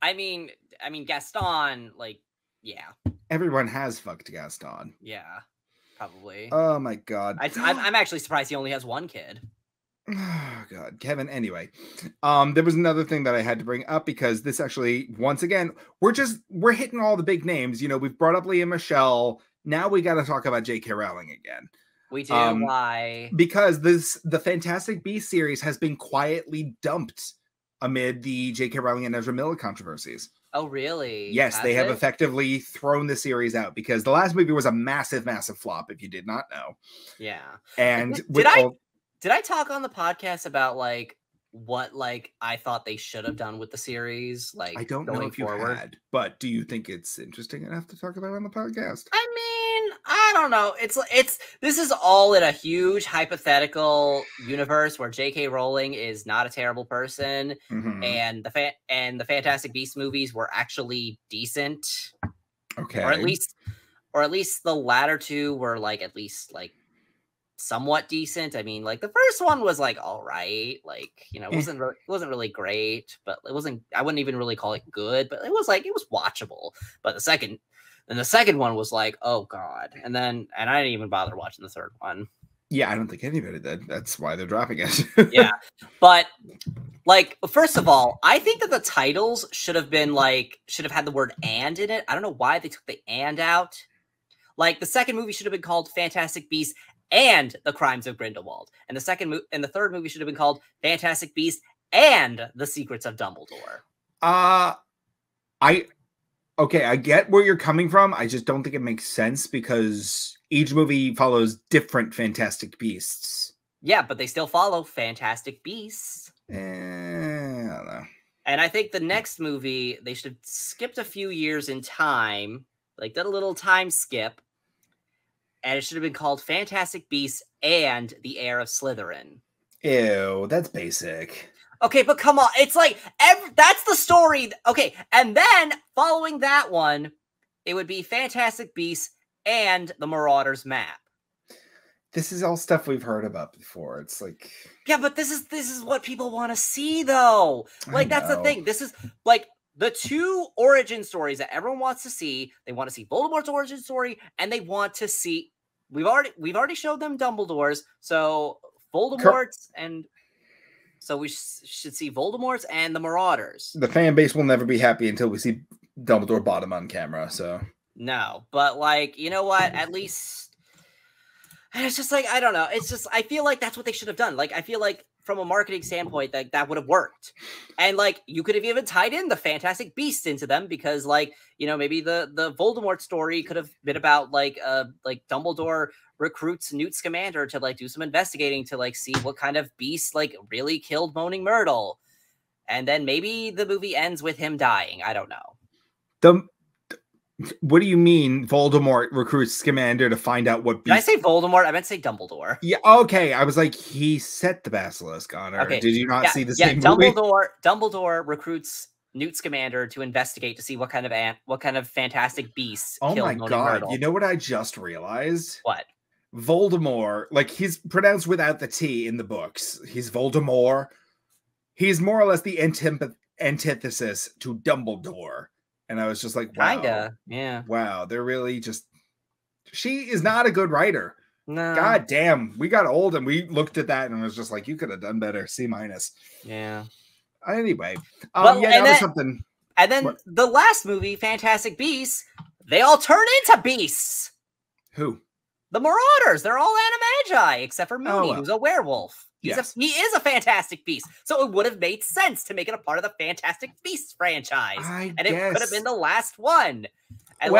I mean, Gaston, like, yeah. Everyone has fucked Gaston. Yeah, probably. Oh my God. I'm actually surprised he only has one kid. Oh God, Kevin. Anyway, there was another thing that I had to bring up because this actually, once again, we're hitting all the big names. You know, we've brought up Leah Michelle. Now we got to talk about J.K. Rowling again. We do. Why? Because the Fantastic Beasts series has been quietly dumped amid the J.K. Rowling and Ezra Miller controversies. Oh, really? Yes, they have effectively thrown the series out because the last movie was a massive, massive flop, if you did not know. Yeah. And did I talk on the podcast about like what like I thought they should have done with the series? Like, I don't know if you had, but do you think it's interesting enough to talk about on the podcast? I mean, I don't know. This is all in a huge hypothetical universe where J.K. Rowling is not a terrible person, and the Fantastic Beasts movies were actually decent. Okay, or at least the latter two were like at least like somewhat decent. I mean, like the first one was like all right, like, you know, it wasn't really great, but I wouldn't even really call it good, but it was watchable. But the second one was like, oh God. And I didn't even bother watching the third one. Yeah, I don't think anybody did. That's why they're dropping it. Yeah. But like, first of all, I think that the titles should have had the word "and" in it. I don't know why they took the "and" out. Like the second movie should have been called Fantastic Beasts and the Crimes of Grindelwald. And the third movie should have been called Fantastic Beasts and The Secrets of Dumbledore. Okay, I get where you're coming from. I just don't think it makes sense because each movie follows different Fantastic Beasts. Yeah, but they still follow Fantastic Beasts. I don't know. And I think the next movie, they should have skipped a few years in time, like did a little time skip, and it should have been called Fantastic Beasts and the Heir of Slytherin. Ew, that's basic. Okay, but come on. It's like, that's the story. Okay, and then following that one, it would be Fantastic Beasts and the Marauders map. This is all stuff we've heard about before. It's like... Yeah, but this is what people want to see, though. Like, that's the thing. This is, like, the two origin stories that everyone wants to see. They want to see Voldemort's origin story, and they want to see... We've already showed them Dumbledore's, so Voldemort's and... So we should see Voldemort's and the Marauders. The fan base will never be happy until we see Dumbledore bottom on camera, so... No, but, like, you know what? At least... It's just, like, I don't know. It's just, I feel like that's what they should have done. Like, I feel like, from a marketing standpoint, that would have worked. And, like, you could have even tied in the Fantastic Beasts into them because, like, you know, maybe the Voldemort story could have been about, like Dumbledore recruits Newt Scamander to, like, do some investigating to, like, see what kind of beast, like, really killed Moaning Myrtle. And then maybe the movie ends with him dying. I don't know. What do you mean Voldemort recruits Scamander to find out what beast? Did I say Voldemort? I meant to say Dumbledore. Yeah, okay. I was like, he set the basilisk on her. Okay. Did you not see the same movie? Dumbledore recruits Newt Scamander to investigate to see what kind of fantastic beasts killed Moaning Myrtle. Oh my god! You know what I just realized? What? Voldemort, like he's pronounced without the T in the books. He's Voldemort. He's more or less the antithesis to Dumbledore. And I was just like, wow. Kinda, yeah. Wow, they're really just... She is not a good writer. No. God damn. We got old and we looked at that and was just like, you could have done better. C-. Yeah. Anyway. Something... And then the last movie, Fantastic Beasts, they all turn into beasts. Who? The Marauders. They're all Animagi, except for Mooney, who's a werewolf. He is a Fantastic Beast. So it would have made sense to make it a part of the Fantastic Beasts franchise. It could have been the last one. And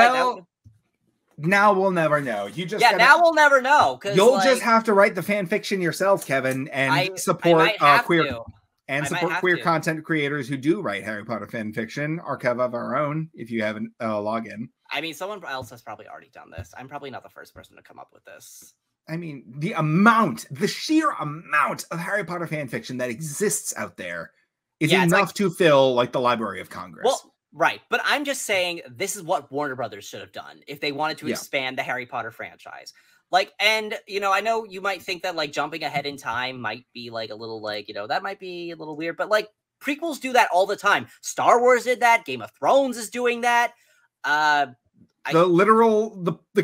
now we'll never know. Now we'll never know. You'll just have to write the fan fiction yourself, Kevin, and support queer content creators who do write Harry Potter fan fiction. Archive of our own, if you haven't login. I mean, someone else has probably already done this. I'm probably not the first person to come up with this. I mean, the sheer amount of Harry Potter fan fiction that exists out there is enough to fill like the Library of Congress. Well, right. But I'm just saying this is what Warner Brothers should have done if they wanted to expand the Harry Potter franchise. Like, and, you know, I know you might think that like jumping ahead in time might be like a little like, you know, that might be a little weird, but like prequels do that all the time. Star Wars did that. Game of Thrones is doing that. The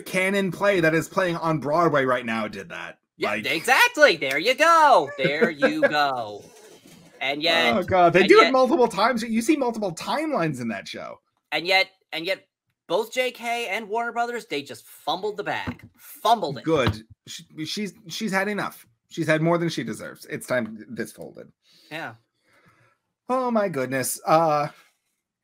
canon play that is playing on Broadway right now did that. Yeah, exactly. There you go. There you go. And yet, oh god, they do it multiple times. You see multiple timelines in that show. And yet, both JK and Warner Brothers, they just fumbled the bag. Fumbled it. Good. She's had enough. She's had more than she deserves. It's time this folded. Yeah. Oh my goodness.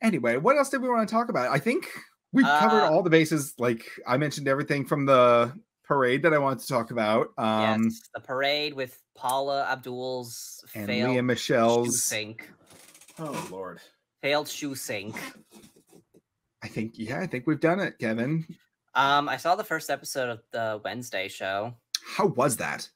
Anyway, what else did we want to talk about? I think we've covered all the bases. Like I mentioned everything from the parade that I wanted to talk about. Yes, the parade with Paula Abdul's and failed Leah Michelle's shoe sink. Oh Lord. Failed shoe sink. I think we've done it, Kevin. I saw the first episode of the Wednesday show. How was that?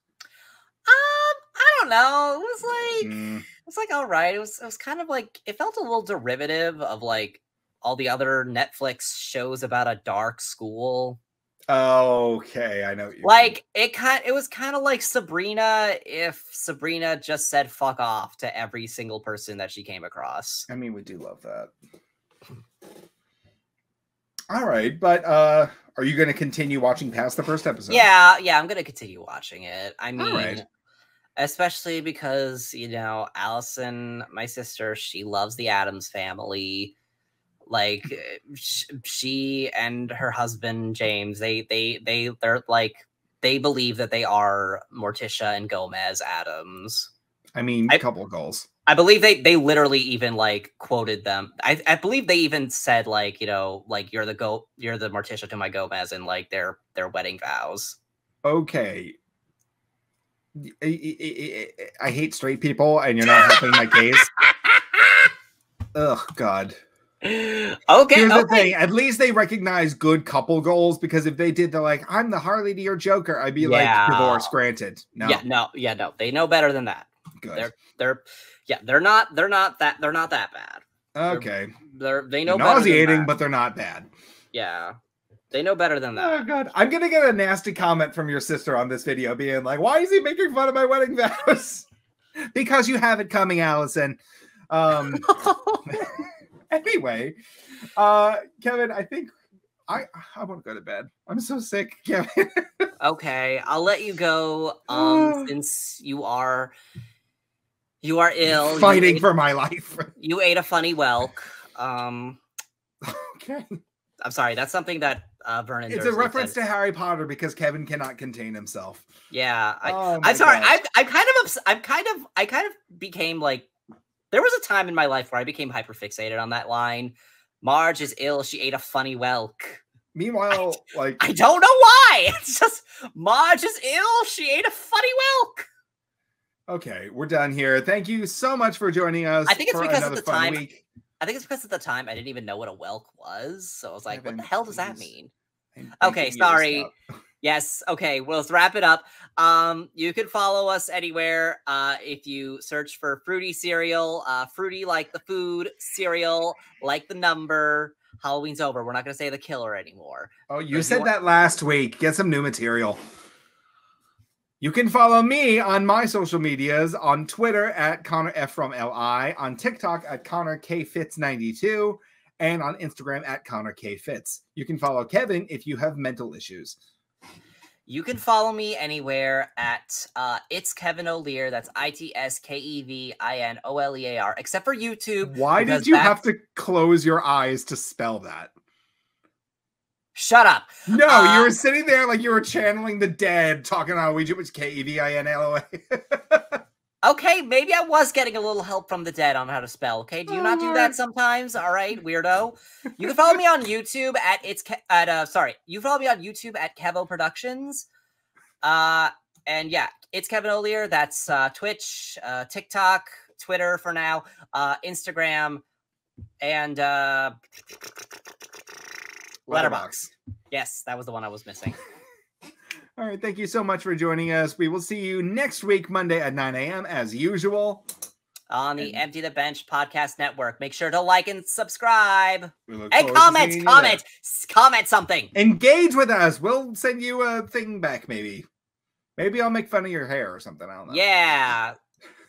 I don't know. It was like all right. It was kind of like it felt a little derivative of like all the other Netflix shows about a dark school. Okay, I know what you like mean. It was kind of like Sabrina if Sabrina just said fuck off to every single person that she came across. I mean, we do love that. All right, but are you going to continue watching past the first episode? Yeah, I'm going to continue watching it. I mean, especially because, you know, Allison, my sister, she loves the Addams Family. Like she and her husband James, they're like they believe that they are Morticia and Gomez Addams. I mean, a couple of goals. I believe they literally even like quoted them. I believe they even said like, you know, like you're the Morticia to my Gomez in like their wedding vows. Okay. I hate straight people, and you're not helping my case. Oh God. Okay. Here's the thing. At least they recognize good couple goals, because if they did, they're like, I'm the Harley to your Joker, I'd be like, divorce granted. No. Yeah, no. They know better than that. Good. They're not that bad. Okay. They know they're nauseating, but they're not bad. Yeah. They know better than that. Oh God. I'm gonna get a nasty comment from your sister on this video being like, why is he making fun of my wedding vows? Because you have it coming, Allison. Anyway, Kevin, I think I want to go to bed. I'm so sick, Kevin. Okay, I'll let you go. Since you are ill, fighting for my life. You ate a funny whelk. Okay. I'm sorry. That's something that Vernon. It's a reference to Harry Potter because Kevin cannot contain himself. Yeah, I'm sorry. I kind of became like. There was a time in my life where I became hyperfixated on that line. Marge is ill. She ate a funny whelk. Meanwhile, I don't know why. It's just Marge is ill. She ate a funny whelk. Okay, we're done here. Thank you so much for joining us. I think it's because at the time. Week. I think it's because at the time I didn't even know what a whelk was. So I was like, what the hell does that mean? I'm okay, sorry. Yes. Okay. Well, let's wrap it up. You can follow us anywhere. If you search for Fruity Cereal, fruity like the food, cereal like the number. Halloween's over. We're not going to say the killer anymore. Oh, you said that last week. Get some new material. You can follow me on my social medias on Twitter at Conor F from LI, on TikTok at Conor K Fitz 92, and on Instagram at Conor K Fitz. You can follow Kevin if you have mental issues. You can follow me anywhere at It's Kevin O'Lear. That's ITSKEVINOLEAR, except for YouTube. Why did you have to close your eyes to spell that? Shut up. No, you were sitting there like you were channeling the dead, talking on Ouija, which KEVINLOA. Okay, maybe I was getting a little help from the dead on how to spell. Okay, do you not do that sometimes? All right, weirdo. You can follow me on YouTube at you follow me on YouTube at Kevo Productions. And yeah, It's Kevin O'Lear. That's Twitch, TikTok, Twitter for now, Instagram, and Letterboxd. Yes, that was the one I was missing. All right, thank you so much for joining us. We will see you next week, Monday at 9 a.m. as usual. On the Empty the Bench Podcast Network. Make sure to like and subscribe. And comment something. Engage with us. We'll send you a thing back, maybe. Maybe I'll make fun of your hair or something. I don't know. Yeah.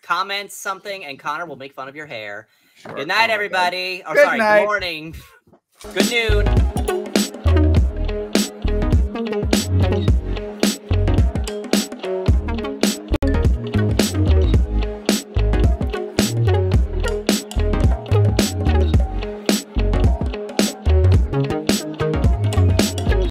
Comment something and Connor will make fun of your hair. Sure. Good night, everybody. Good night. Good morning. Good noon.